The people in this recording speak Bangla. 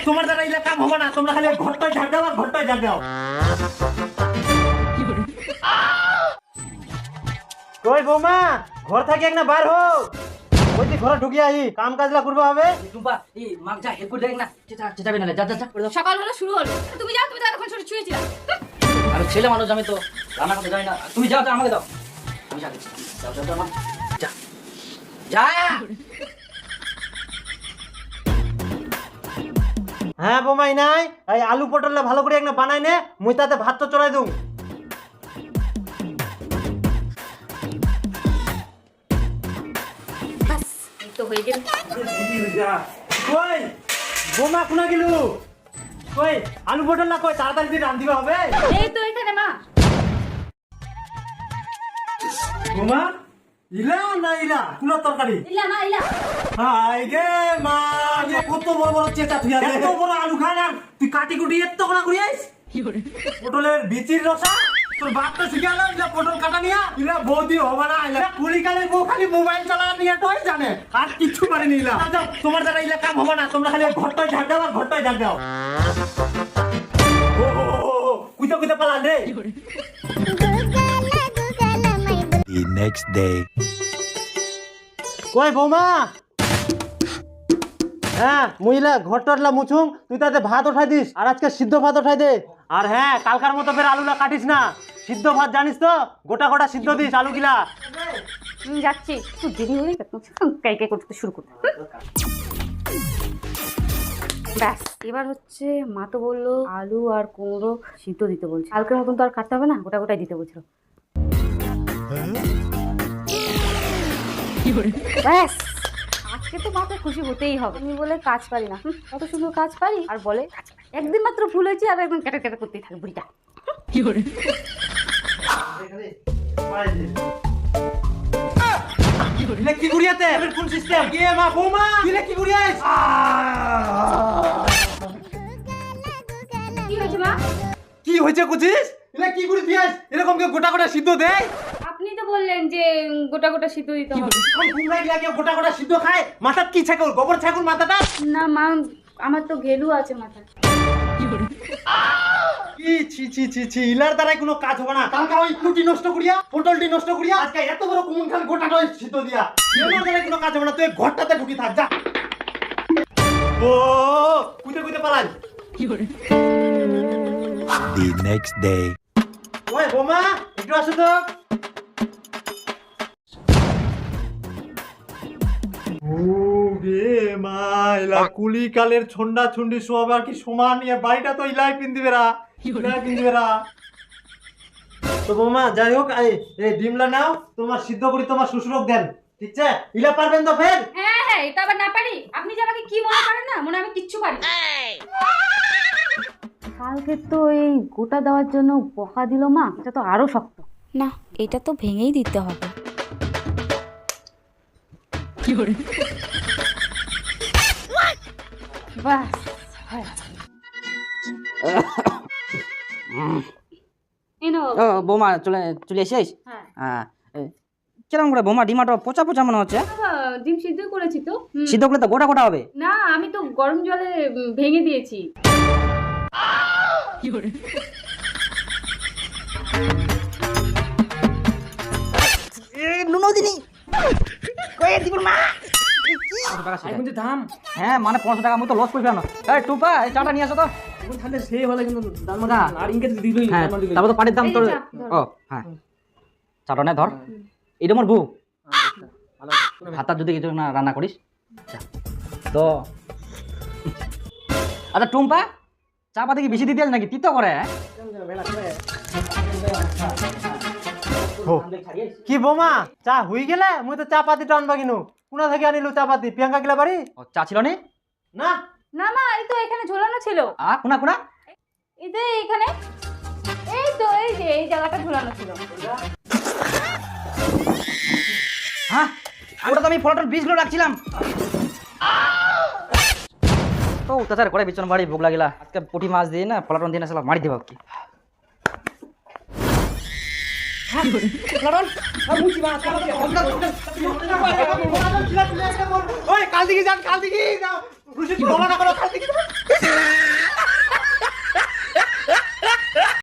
তোমার দ্বারা এলাকা কাম হবে না, তোমরা খালি ঘরটায় ঝাড় দাও আর ঘরটায় ঝাড় দাও। কই বৌমা, ঘর থেকে এক না বার হো, ওই যে ঘরে ঢুকিয়ে আই, কাম কাজলা করবো হবে। টুম্পা এই মাগ যা হেল্প করে দেখ না, চেঁচাবে না, যা যা যা করে দাও। সকাল হলো শুরু হলো, তুমি যাও, তুমি তো এতক্ষণ শুয়েছিলা। আরে ছেলে মানুষ, আমি তো রান্না করতে জানি না, তুমি যাও, আমাকে দাও, আমি যা দিচ্ছি। যাও যাও যাও মা, যা যা। হ্যাঁ বৌমাই নাই, এই আলু পটলটা ভালো করে একটা বানাই নে, মুই তাতে ভাত তো চড়াই দઉં। বাস এই তো হয়ে গেল। কই বৌমা কোনা গেলু? কই আলু পটলটা কই, তাড়াতাড়ি দিয়ে রান দিবা হবে। এই তো এখানে মা। বৌমা ইলা না ইলা কোনা তরকারি? ইলা মা ইলা। হাই গে মা, কত বড় বড় চেঁচা তুই আছে, এত বড় আলু খায় না তুই, কাটি কুটি এত কোনা করি আইস। পটলের বিচির রসা তোর বাপটা শিখালাম, ইলা পটল কাটা নিয়া, ইলা বৌদি হবে না, ইলা কুলিকালে বউ খালি মোবাইল চালা নিয়ে তোই জানে, আর কিছু পারেনি ইলা। যাও, তোমার দ্বারা ইলা কাম হবে না, তোমরা খালি ঘরটায় ঝাড় দাও আর ঘরটায় ঝাড় দাও। ও কুইতা কুইতা পালা রে। The next day. কই বৌমা, হ্যাঁ মহিলা ঘরটরলা মুছুং, তুই তাতে ভাত উঠাই দিস, আর আজকে সিদ্ধ ভাত উঠাই দে। আর হ্যাঁ কালকার মতো ফের আলুলা কাটিস না, সিদ্ধ ভাত জানিস তো, গোটা গোটা সিদ্ধ দিস আলু গিলা। যাচ্ছি, একটু দেরি হয়ে গেল, কাই কাই করতে শুরু করতে। ব্যাস এবার হচ্ছে, মা তো বললো আলু আর কুমড়ো সিদ্ধ দিতে বলছে, কালকের মতন তো আর কাটতে হবে না, গোটা গোটাই দিতে বলছিল। ব্যাস আজকে তো মাকে খুশি হতেই হবে, তুমি বলে কাজ পারি না, কত সুন্দর কাজ পারি, আর বলে কাজ পারি। একদিন মাত্র ভুল হয়েছে, আর একদম কেটে কেটে করতেই থাকে বুড়িটা। কি করিয়াতে কোন সিস্টেম কে মা বৌমা, তুই কি করিয়াস? কি হয়েছে মা? কি হয়েছে কুচিস, এলা কি করি দিয়াস, এরকম কে গোটা গোটা সিদ্ধ দেয়? আপনি তো বললেন যে গোটা গোটা সিদ্ধ দিতে হবে। তোমরা লাগে গোটা গোটা সিদ্ধ খায়, মাথার কি ছাগল, গোবর ছাগল মাথাটা? না মা, আমার তো ঘেলু আছে মাথায়। কি ছি ছি ছি ছি, ইলার দ্বারাই কোনো কাজ হবে না। কালকে ওই কুটি নষ্ট করিয়া, পটলটি নষ্ট করিয়া, আজকে এত বড় কুমন খান গোটাটা সিদ্ধ দিয়া, ইলার দ্বারাই কোনো কাজ হবে না, তুই ঘরটাতে ঢুকি থাক যা। ও কুইতে কুইতে পালাই। The next day. ওই বোমা একটু আসো তো। ও রে মা, ইলা কুলি কালের ছন্ডা ছন্ডি সব আর কি সমান, ইয়া বাড়িটা তো ইলাই পিন্দিবেরা, ইলাই পিন্দিবেরা। তো বোমা যাই হোক, এই ডিমলা নাও, তোমার সিদ্ধ করে তোমার শ্বশুরক দেন, ঠিক আছে? ইলা পারবেন তো ফের? হ্যাঁ হ্যাঁ, এটা আবার না পারি? আপনি যে আমাকে কি মনে করেন না, মনে হয় আমি কিচ্ছু পারি না। কালকে তো এই গোটা দেওয়ার জন্য বকা দিল মা, এটা তো আরো শক্ত। না, এটা তো ভেঙেই দিতে হবে। বাস হয়ে গেল। এনো ও বৌমা চলে চলে এসেছিস? হ্যাঁ হ্যাঁ, কিরকম করে বৌমা, ডিমাটা পচা পচা মনে হচ্ছে। বাবা, ডিম সিদ্ধ করেছি তো। সিদ্ধ করলে তো গোটা গোটা হবে। না, আমি তো গরম জলে ভেঙে দিয়েছি। নুনদিনী কই দিব মা, হ্যাঁ মানে 500 টাকা মতো লস করে ফেলাম। এই টুপা, এই চাটা নিয়ে আসো তো। সেই হলে কিন্তু দালমাটা আর ইনকে দিলই, তারপর তো পাটির দাম তোর। ও হ্যাঁ, চাটা নে ধর, এটা মোর বউ। ভাতটা যদি কিছু না রান্না করিস তো। আচ্ছা টুম্পা, চা পাতি কি বেশি দিতে নাকি তিতো করে? কি বোমা, চা হই গেলে? মুই তো চা পাতি টানবা কিনু, কোনা থেকে আনিলু চা পাতি? প্রিয়াঙ্কা গেলা বাড়ি? চা ছিল নি? না না মা, এই তো এখানে ঝোলানো ছিল। কোনা কোনা? এই যে এখানে, এই তো এই যে এই জায়গাটা ঝোলানো ছিল। হ্যাঁ, ওটা তো আমি ফলটার বীজগুলো রাখছিলাম। তো তাছাড়া করে বিচন বাড়ি ভোগ লাগিলা, আজকে পুঁটি মাছ দিয়ে না ফলাটন দিয়ে না সালা মারি দেবো কি। ওই কাল দিকে যান, কাল দিকে যাও, রুশি তো রওনা করো, কাল দিকে যাও।